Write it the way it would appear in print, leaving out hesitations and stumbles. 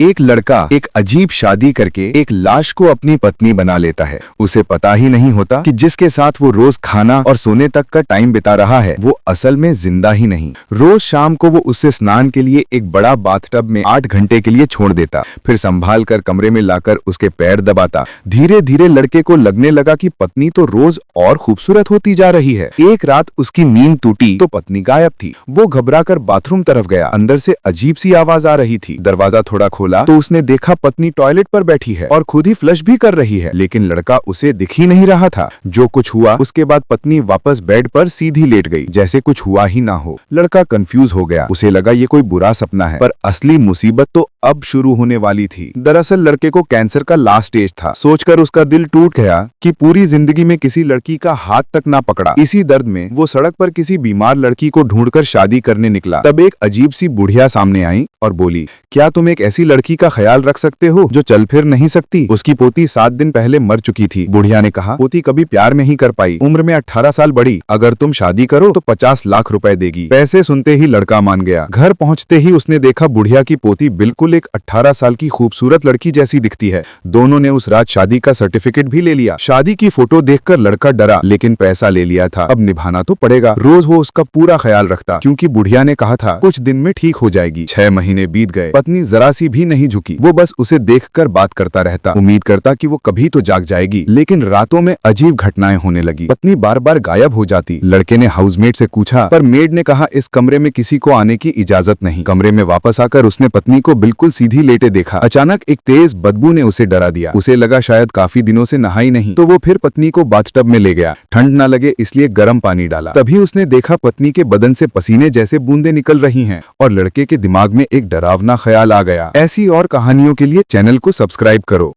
एक लड़का एक अजीब शादी करके एक लाश को अपनी पत्नी बना लेता है। उसे पता ही नहीं होता कि जिसके साथ वो रोज खाना और सोने तक का टाइम बिता रहा है वो असल में जिंदा ही नहीं। रोज शाम को वो उससे स्नान के लिए एक बड़ा बाथटब में 8 घंटे के लिए छोड़ देता, फिर संभाल कर कमरे में लाकर उसके पैर दबाता। धीरे धीरे लड़के को लगने लगा कि पत्नी तो रोज और खूबसूरत होती जा रही है। एक रात उसकी नींद टूटी तो पत्नी गायब थी। वो घबराकर बाथरूम तरफ गया। अंदर से अजीब सी आवाज आ रही थी। दरवाजा थोड़ा खोला तो उसने देखा पत्नी टॉयलेट पर बैठी है और खुद ही फ्लश भी कर रही है, लेकिन लड़का उसे दिख ही नहीं रहा था। जो कुछ हुआ उसके बाद पत्नी वापस बेड पर सीधी लेट गई, जैसे कुछ हुआ ही ना हो। लड़का कंफ्यूज हो गया। उसे लगा ये कोई बुरा सपना है, पर असली मुसीबत तो अब शुरू होने वाली थी। दरअसल लड़के को कैंसर का लास्ट स्टेज था। सोचकर उसका दिल टूट गया कि पूरी जिंदगी में किसी लड़की का हाथ तक ना पकड़ा। इसी दर्द में वो सड़क पर किसी बीमार लड़की को ढूंढकर शादी करने निकला। तब एक अजीब सी बुढ़िया सामने आई और बोली, क्या तुम एक ऐसी लड़की का ख्याल रख सकते हो जो चल फिर नहीं सकती? उसकी पोती 7 दिन पहले मर चुकी थी। बुढ़िया ने कहा, पोती कभी प्यार नहीं कर पाई, उम्र में 18 साल बड़ी। अगर तुम शादी करो तो 50 लाख रुपए देगी। पैसे सुनते ही लड़का मान गया। घर पहुंचते ही उसने देखा बुढ़िया की पोती बिल्कुल एक 18 साल की खूबसूरत लड़की जैसी दिखती है। दोनों ने उस रात शादी का सर्टिफिकेट भी ले लिया। शादी की फोटो देखकर लड़का डरा, लेकिन पैसा ले लिया था, अब निभाना तो पड़ेगा। रोज वो उसका पूरा ख्याल रखता, क्योंकि बुढ़िया ने कहा था कुछ दिन में ठीक हो जाएगी। 6 महीने बीत गए। पत्नी जरा सी भी नहीं झुकी। वो बस उसे देखकर बात करता रहता, उम्मीद करता कि वो कभी तो जाग जाएगी। लेकिन रातों में अजीब घटनाएं होने लगी। पत्नी बार बार गायब हो जाती। लड़के ने हाउसमेट से पूछा, पर मेड ने कहा इस कमरे में किसी को आने की इजाजत नहीं। कमरे में वापस आकर उसने पत्नी को बिल्कुल सीधी लेटे देखा। अचानक एक तेज बदबू ने उसे डरा दिया। उसे लगा शायद काफी दिनों से नहाई नहीं, तो वो फिर पत्नी को बाथटब में ले गया। ठंड न लगे इसलिए गर्म पानी डाला। तभी उसने देखा पत्नी के बदन से पसीने जैसे बूंदे निकल रही हैं और लड़के के दिमाग में एक डरावना ख्याल आ गया। ऐसी और कहानियों के लिए चैनल को सब्सक्राइब करो।